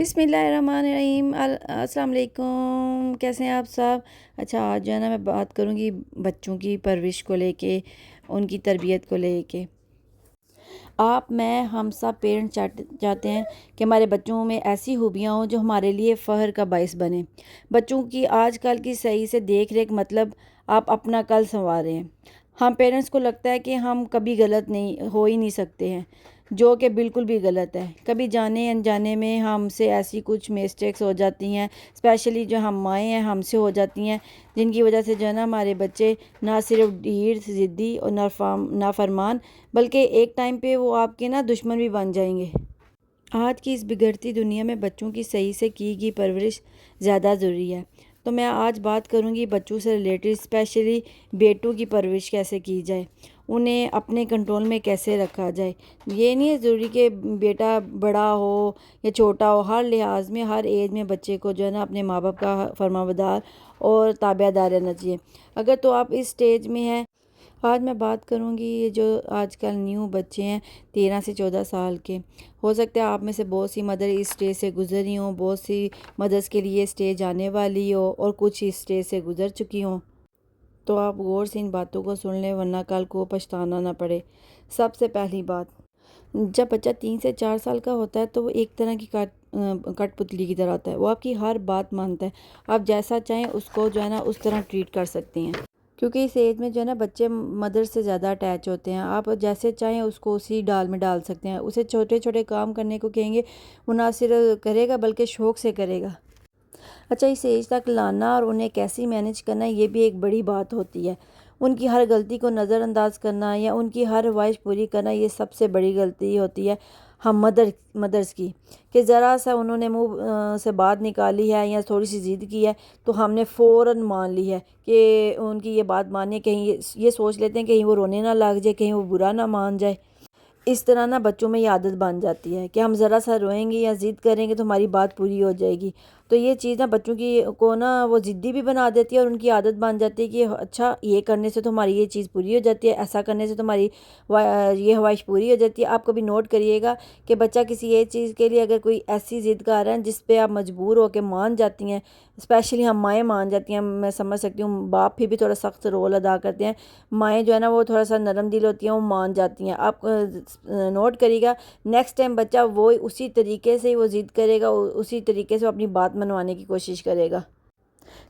بسم اللہ الرحمن الرحیم السلام علیکم، کیسے ہیں آپ سب؟ اچھا، آج جو ہے نا میں بات کروں گی بچوں کی پرورش کو لے کے، ان کی تربیت کو لے کے۔ ہم سب پیرنٹس چاہتے ہیں کہ ہمارے بچوں میں ایسی خوبیاں ہوں جو ہمارے لیے فخر کا باعث بنے۔ بچوں کی آج کل کی صحیح سے دیکھ ریکھ مطلب آپ اپنا کل سنوار رہے ہیں۔ ہم پیرنٹس کو لگتا ہے کہ ہم کبھی غلط نہیں ہو ہی نہیں سکتے ہیں، جو کہ بالکل بھی غلط ہے۔ کبھی جانے انجانے میں ہم سے ایسی کچھ مسٹیکس ہو جاتی ہیں، اسپیشلی جو ہم مائیں ہیں ہم سے ہو جاتی ہیں، جن کی وجہ سے جو ہے نا ہمارے بچے نہ صرف ڈھیر ضدی اور نافرمان بلکہ ایک ٹائم پہ وہ آپ کے نا دشمن بھی بن جائیں گے۔ آج کی اس بگڑتی دنیا میں بچوں کی صحیح سے کی گئی پرورش زیادہ ضروری ہے۔ تو میں آج بات کروں گی بچوں سے ریلیٹڈ، اسپیشلی بیٹوں کی پرورش کیسے کی جائے، انہیں اپنے کنٹرول میں کیسے رکھا جائے۔ یہ نہیں ہے ضروری کہ بیٹا بڑا ہو یا چھوٹا ہو، ہر لحاظ میں ہر ایج میں بچے کو جو ہے نا اپنے ماں باپ کا فرمانبردار اور تابع دار رہنا چاہیے۔ اگر تو آپ اس سٹیج میں ہیں، آج میں بات کروں گی یہ جو آج کل نیو بچے ہیں 13 سے 14 سال کے، ہو سکتا ہے آپ میں سے بہت سی مدر اس سٹیج سے گزری ہوں، بہت سی مدرس کے لیے سٹیج آنے والی ہو اور کچھ اس سٹیج سے گزر چکی ہوں۔ تو آپ غور سے ان باتوں کو سن لیں ورنہ کل کو پچھتانا نہ پڑے۔ سب سے پہلی بات، جب بچہ 3 سے 4 سال کا ہوتا ہے تو وہ ایک طرح کی کٹ پتلی کی طرح ہوتا ہے، وہ آپ کی ہر بات مانتا ہے۔ آپ جیسا چاہیں اس کو جو ہے نا اس طرح ٹریٹ کر سکتے ہیں، کیونکہ اس ایج میں جو ہے نا بچے مدر سے زیادہ اٹیچ ہوتے ہیں۔ آپ جیسے چاہیں اس کو اسی ڈال میں ڈال سکتے ہیں، اسے چھوٹے چھوٹے کام کرنے کو کہیں گے وہ نہ صرف کرے گا بلکہ شوق سے کرے گا۔ اچھا، اس ایج تک لانا اور انہیں کیسی مینج کرنا یہ بھی ایک بڑی بات ہوتی ہے۔ ان کی ہر غلطی کو نظر انداز کرنا یا ان کی ہر خواہش پوری کرنا یہ سب سے بڑی غلطی ہوتی ہے ہم مدرس کی، کہ ذرا سا انہوں نے منہ سے بات نکالی ہے یا تھوڑی سی ضد کی ہے تو ہم نے فوراً مان لی ہے کہ ان کی یہ بات ماننے، کہیں یہ سوچ لیتے ہیں کہیں وہ رونے نہ لگ جائے، کہیں وہ برا نہ مان جائے۔ اس طرح نا بچوں میں یہ عادت بن جاتی ہے کہ ہم ذرا سا روئیں گے یا ضد کریں گے تو ہماری بات پوری ہو جائے گی۔ تو یہ چیز نا بچوں کی کو نا وہ ضدی بھی بنا دیتی ہے اور ان کی عادت بن جاتی ہے کہ اچھا یہ کرنے سے تو ہماری یہ چیز پوری ہو جاتی ہے، ایسا کرنے سے تو ہماری یہ خواہش پوری ہو جاتی ہے۔ آپ کبھی نوٹ کریے گا کہ بچہ کسی ایک چیز کے لیے اگر کوئی ایسی ضد کر رہا ہے جس پہ آپ مجبور ہو کے مان جاتی ہیں، اسپیشلی ہم مائیں مان جاتی ہیں، میں سمجھ سکتی ہوں باپ بھی تھوڑا سخت رول ادا کرتے ہیں، مائیں جو ہے نا وہ تھوڑا سا نرم دل ہوتی ہیں، وہ مان جاتی ہیں۔ آپ نوٹ کریے گا نیکسٹ ٹائم بچہ وہ اسی طریقے سے وہ ضد کرے گا، اسی طریقے سے وہ اپنی بات منوانے کی کوشش کرے گا۔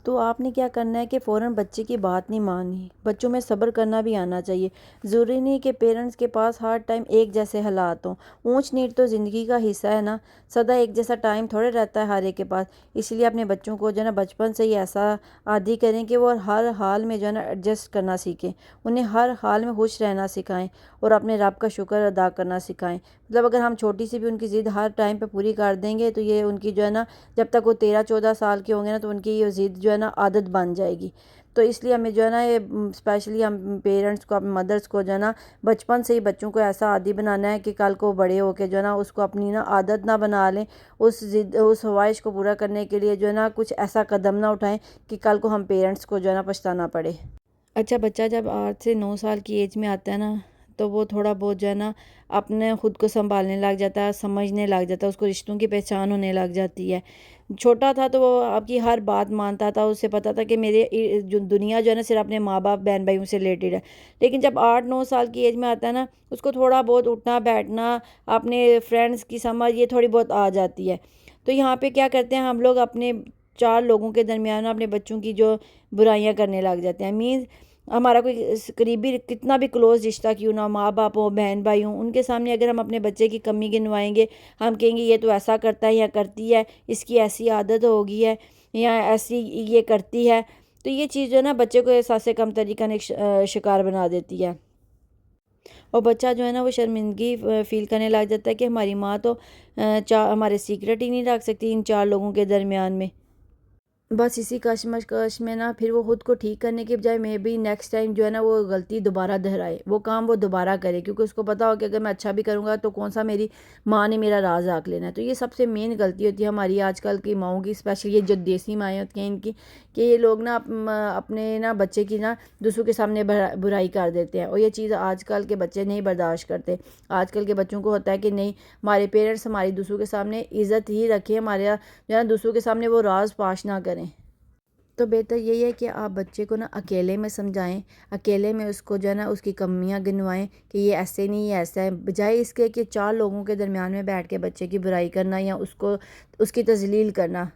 تو آپ نے کیا کرنا ہے کہ فوراً بچے کی بات نہیں ماننی، بچوں میں صبر کرنا بھی آنا چاہیے۔ ضروری نہیں کہ پیرنٹس کے پاس ہر ٹائم ایک جیسے حالات ہوں، اونچ نیچ تو زندگی کا حصہ ہے نا، سدا ایک جیسا ٹائم تھوڑے رہتا ہے ہر ایک کے پاس۔ اس لیے اپنے بچوں کو جو ہے نا بچپن سے ہی ایسا عادی کریں کہ وہ ہر حال میں جو ہے نا ایڈجسٹ کرنا سیکھیں، انہیں ہر حال میں خوش رہنا سکھائیں اور اپنے رب کا شکر ادا کرنا سکھائیں۔ مطلب اگر ہم چھوٹی سی بھی ان کی ضد ہر ٹائم پہ پوری کر دیں گے تو یہ ان کی جو ہے نا جب تک وہ 13-14 سال کے ہوں گے نا تو ان کی یہ ضد جو ہے نا عادت بن جائے گی۔ تو اس لیے ہمیں جو ہے نا یہ اسپیشلی ہم پیرنٹس کو، اپنے مدرس کو جو ہے نا بچپن سے ہی بچوں کو ایسا عادی بنانا ہے کہ کل کو بڑے ہو کے جو ہے نا اس کو اپنی نا عادت نہ بنا لیں، اس خواہش کو پورا کرنے کے لیے جو ہے نا کچھ ایسا قدم نہ اٹھائیں کہ کل کو ہم پیرنٹس کو جو ہے نا پچھتانا پڑے۔ اچھا، بچہ جب 8 سے 9 سال کی ایج میں آتا ہے نا تو وہ تھوڑا بہت جو ہے نا اپنے خود کو سنبھالنے لگ جاتا ہے، سمجھنے لگ جاتا ہے، اس کو رشتوں کی پہچان ہونے لگ جاتی ہے۔ چھوٹا تھا تو وہ آپ کی ہر بات مانتا تھا، اسے پتا تھا کہ میرے جو دنیا جو ہے نا صرف اپنے ماں باپ بہن بھائیوں سے ریلیٹڈ ہے۔ لیکن جب 8-9 سال کی ایج میں آتا ہے نا اس کو تھوڑا بہت اٹھنا بیٹھنا، اپنے فرینڈس کی سمجھ یہ تھوڑی بہت آ جاتی ہے۔ تو یہاں پہ کیا کرتے ہیں ہم لوگ اپنے 4 لوگوں کے درمیان اپنے بچوں کی جو برائیاں کرنے لگ جاتے ہیں، مینز ہمارا کوئی قریبی کتنا بھی کلوز رشتہ کیوں نہ، ماں باپ ہوں بہن بھائی ہوں، ان کے سامنے اگر ہم اپنے بچے کی کمی گنوائیں گے، ہم کہیں گے یہ تو ایسا کرتا ہے یا کرتی ہے، اس کی ایسی عادت ہوگی ہے یا ایسی یہ کرتی ہے، تو یہ چیز جو ہے نا بچے کو احساس کمتری کا شکار بنا دیتی ہے اور بچہ جو ہے نا وہ شرمندگی فیل کرنے لگ جاتا ہے کہ ہماری ماں تو ہمارے سیکرٹ ہی نہیں رکھ سکتی ان 4 لوگوں کے درمیان میں۔ बस इसी कशमकश में ना फिर वो खुद को ठीक करने के बजाय मे भी नेक्स्ट टाइम जो है ना वो गलती दोबारा दोहराए, वो काम वो दोबारा करे, क्योंकि उसको पता हो कि अगर मैं अच्छा भी करूँगा तो कौन सा मेरी माँ ने मेरा राज आक लेना है। तो ये सबसे मेन गलती होती है हमारी आजकल की माओं की, स्पेशली ये जो देसी माएँ होती हैं इनकी, कि ये लोग ना अपने ना बच्चे की ना दूसरों के सामने बुराई कर देते हैं, और ये चीज़ आजकल के बच्चे नहीं बर्दाश्त करते। आजकल के बच्चों को होता है कि नहीं, हमारे पेरेंट्स हमारी दूसरों के सामने इज़्ज़त ही रखें, हमारे जो है ना दूसरों के सामने वो राज पाश ना करें। तो बेहतर यही है कि आप बच्चे को ना अकेले में समझाएं, अकेले में उसको जो है ना उसकी कमियां गिनवाएं कि ये ऐसे नहीं, ये ऐसा है, बजाय इसके कि चार लोगों के दरमियान में बैठ के बच्चे की बुराई करना या उसको उसकी तजलील करना।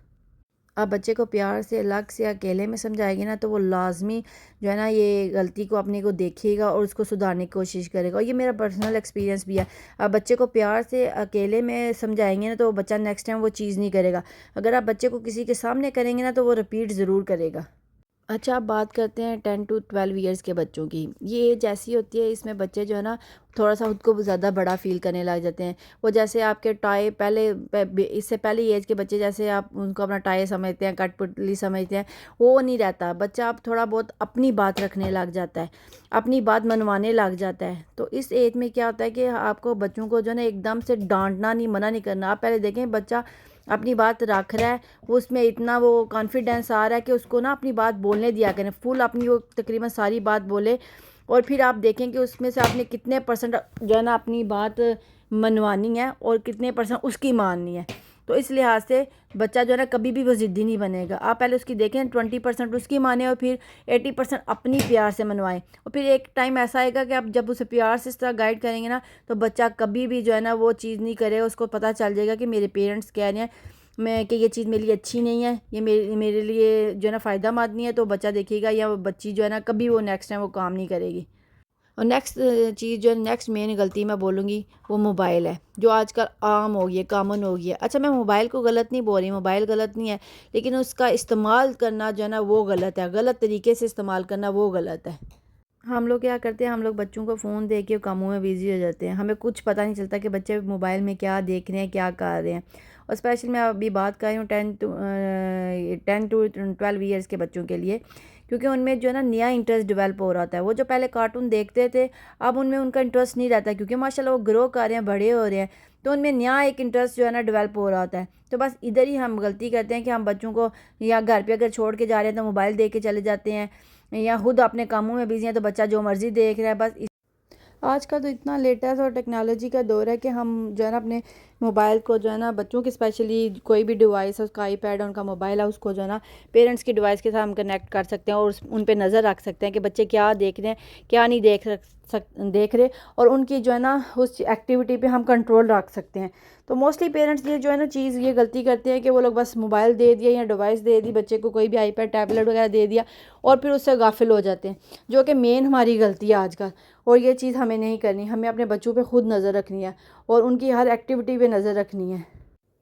आप बच्चे को प्यार से अलग से अकेले में समझाएगी ना तो वो लाजमी जो है ना ये गलती को अपने को देखेगा और उसको सुधारने की कोशिश करेगा, और ये मेरा पर्सनल एक्सपीरियंस भी है। आप बच्चे को प्यार से अकेले में समझाएंगे ना तो वो बच्चा नेक्स्ट टाइम वो चीज़ नहीं करेगा। अगर आप बच्चे को किसी के सामने करेंगे ना तो वो रिपीट ज़रूर करेगा। अच्छा, आप बात करते हैं 10 to 12 ईयर्स के बच्चों की। ये एज ऐसी होती है, इसमें बच्चे जो है ना थोड़ा सा खुद को ज़्यादा बड़ा फील करने लग जाते हैं। वो जैसे आपके टाई इससे पहले एज के बच्चे जैसे आप उनको अपना टाई समझते हैं, कठपुतली समझते हैं, वो नहीं रहता। बच्चा अब थोड़ा बहुत अपनी बात रखने लग जाता है, अपनी बात मनवाने लग जाता है। तो इस एज में क्या होता है कि आपको बच्चों को जो है ना एकदम से डांटना नहीं, मना नहीं करना। आप पहले देखें बच्चा अपनी बात रख रहा है, वो उसमें इतना वो कॉन्फिडेंस आ रहा है कि उसको ना अपनी बात बोलने दिया करें, फुल अपनी वो तकरीबन सारी बात बोले, और फिर आप देखें कि उसमें से आपने कितने परसेंट जो है ना अपनी बात मनवानी है और कितने परसेंट उसकी माननी है। तो इस लिहाज से बच्चा जो है ना कभी भी वो ज़िद्दी नहीं बनेगा। आप पहले उसकी देखें 20% उसकी माने और फिर 80% अपनी प्यार से मनवाएं, और फिर एक टाइम ऐसा आएगा कि आप जब उसे प्यार से इस तरह गाइड करेंगे ना तो बच्चा कभी भी जो है ना वो चीज़ नहीं करे। उसको पता चल जाएगा कि मेरे पेरेंट्स कह रहे हैं मैं कि ये चीज़ मेरे लिए अच्छी नहीं है, ये मेरे लिए जो है ना फ़ायदा मंद नहीं है, तो बच्चा देखेगा या वो बच्ची जो है ना कभी वो नेक्स्ट टाइम वो काम नहीं करेगी। और नेक्स्ट चीज़ जो नेक्स्ट मेन गलती मैं बोलूँगी वो मोबाइल है, जो आजकल आम हो गई है, कॉमन हो गई है। अच्छा, मैं मोबाइल को गलत नहीं बोल रही, मोबाइल गलत नहीं है, लेकिन उसका इस्तेमाल करना जो है ना वो गलत है, गलत तरीके से इस्तेमाल करना वो गलत है। हम लोग क्या करते हैं, हम लोग बच्चों को फ़ोन दे के कामों में बिज़ी हो जाते हैं, हमें कुछ पता नहीं चलता कि बच्चे मोबाइल में क्या देख रहे हैं, क्या कर रहे हैं। और स्पेशली मैं अभी बात कर रही हूँ 10 to 12 ईयर्स के बच्चों के लिए, क्योंकि उनमें जो है ना नया इंटरेस्ट डेवलप हो रहा होता है। वो जो पहले कार्टून देखते थे अब उनमें उनका इंटरेस्ट नहीं रहता, क्योंकि माशाल्लाह वो ग्रो कर रहे हैं, बड़े हो रहे हैं, तो उनमें नया एक इंटरेस्ट जो है ना डेवलप हो रहा होता है। तो बस इधर ही हम गलती करते हैं कि हम बच्चों को या घर पे अगर छोड़ के जा रहे हैं तो मोबाइल दे के चले जाते हैं, या खुद अपने कामों में बिजी हैं तो बच्चा जो मर्ज़ी देख रहा है। बस आज का तो इतना लेटेस्ट और टेक्नोलॉजी का दौर है कि हम जो है ना अपने मोबाइल को जो है ना बच्चों के स्पेशली कोई भी डिवाइस है, उसका आईपैड उनका मोबाइल है, उसको जो है ना पेरेंट्स की डिवाइस के साथ हम कनेक्ट कर सकते हैं और उन पे नज़र रख सकते हैं कि बच्चे क्या देख रहे हैं, क्या नहीं देख रहे, और उनकी जो है ना उस एक्टिविटी पे हम कंट्रोल रख सकते हैं। तो मोस्टली पेरेंट्स ये जो है ना चीज़ ये गलती करते हैं कि वो लोग बस मोबाइल दे दिया या डिवाइस दे दी बच्चे को, कोई भी आईपैड टैबलेट वगैरह दे दिया, और फिर उससे गाफिल हो जाते हैं, जो कि मेन हमारी गलती है आजकल। और ये चीज़ हमें नहीं करनी, हमें अपने बच्चों पे खुद नज़र रखनी है और उनकी हर एक्टिविटी पे नज़र रखनी है।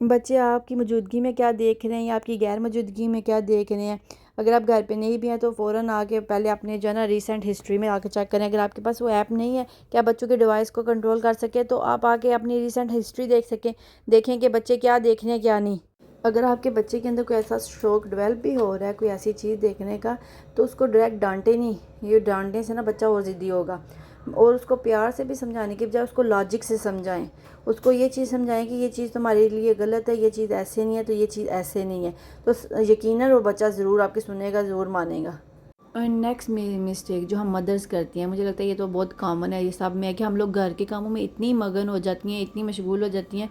बच्चे आपकी मौजूदगी में क्या देख रहे हैं या आपकी गैर मौजूदगी में क्या देख रहे हैं। अगर आप घर पे नहीं भी हैं तो फ़ौरन आके पहले अपने जो है ना रीसेंट हिस्ट्री में आके चेक करें। अगर आपके पास वो ऐप नहीं है कि आप बच्चों के डिवाइस को कंट्रोल कर सकें तो आप आके अपनी रीसेंट हिस्ट्री देख सकें, देखें कि बच्चे क्या देख रहे हैं क्या नहीं। अगर आपके बच्चे के अंदर कोई ऐसा शौक डेवलप भी हो रहा है कोई ऐसी चीज़ देखने का, तो उसको डायरेक्ट डांटे नहीं, ये डांटने से ना बच्चा और ज़िद्दी होगा। और उसको प्यार से भी समझाने की बजाय उसको लॉजिक से समझाएं, उसको ये चीज़ समझाएं कि ये चीज़ तुम्हारे लिए गलत है, ये चीज़ ऐसे नहीं है तो ये चीज़ ऐसे नहीं है, तो यकीनन वो बच्चा ज़रूर आपकी सुनेगा, ज़रूर मानेगा। और नेक्स्ट मिस्टेक जो हम मदर्स करती हैं, मुझे लगता है ये तो बहुत कॉमन है ये सब में, है कि हम लोग घर के कामों में इतनी मगन हो जाती हैं, इतनी मशगूल हो जाती हैं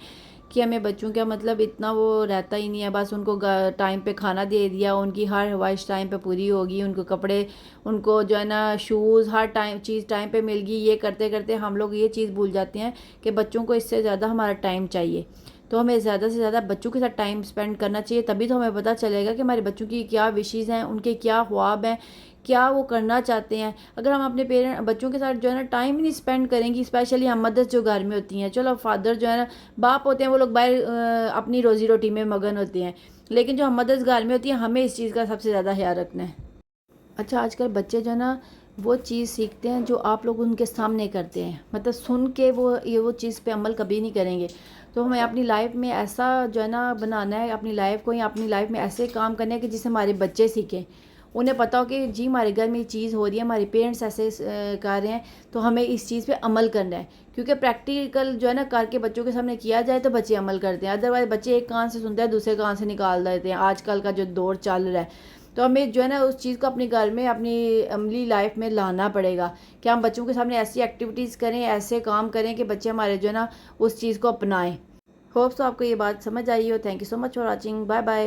कि हमें बच्चों का मतलब इतना वो रहता ही नहीं है। बस उनको टाइम पे खाना दे दिया, उनकी हर ख्वाहिश टाइम पे पूरी होगी, उनको कपड़े, उनको जो है ना शूज़, हर चीज़ टाइम पे मिल गई। ये करते करते हम लोग ये चीज़ भूल जाते हैं कि बच्चों को इससे ज़्यादा हमारा टाइम चाहिए। तो हमें ज़्यादा से ज़्यादा बच्चों के साथ टाइम स्पेंड करना चाहिए, तभी तो हमें पता चलेगा कि हमारे बच्चों की क्या विशेज़ हैं, उनके क्या ख्वाब हैं, क्या वो करना चाहते हैं। अगर हम अपने बच्चों के साथ जो है ना टाइम ही नहीं स्पेंड करेंगी, स्पेशली हम मदर्स जो घर में होती हैं, चलो फादर जो है ना बाप होते हैं वो लोग बाहर अपनी रोज़ी रोटी में मगन होते हैं, लेकिन जो हम मदर्स घर में होती हैं हमें इस चीज़ का सबसे ज़्यादा ख्याल रखना है। अच्छा, आजकल बच्चे जो है ना وہ چیز سیکھتے ہیں جو آپ لوگ ان کے سامنے کرتے ہیں، مطلب سن کے وہ چیز پہ عمل کبھی نہیں کریں گے۔ تو ہمیں اپنی لائف میں ایسا جو ہے نا بنانا ہے اپنی لائف کو، یا اپنی لائف میں ایسے کام کرنے ہیں کہ جس سے ہمارے بچے سیکھیں، انہیں پتہ ہو کہ جی ہمارے گھر میں یہ چیز ہو رہی ہے، ہمارے پیرنٹس ایسے کر رہے ہیں، تو ہمیں اس چیز پہ عمل کرنا ہے۔ کیونکہ پریکٹیکل جو ہے نا کر کے بچوں کے سامنے کیا جائے تو بچے عمل کرتے ہیں، ادروائز بچے ایک کان سے سنتے ہیں دوسرے کان سے نکال دیتے ہیں، آج کل کا جو دور چل رہا ہے۔ تو ہمیں جو ہے نا اس چیز کو اپنے گھر میں اپنی عملی لائف میں لانا پڑے گا کہ ہم بچوں کے سامنے ایسی ایکٹیویٹیز کریں، ایسے کام کریں کہ بچے ہمارے جو ہے نا اس چیز کو اپنائیں۔ ہوپ سو آپ کو یہ بات سمجھ آئی ہو۔ Thank you so much for watching, bye bye.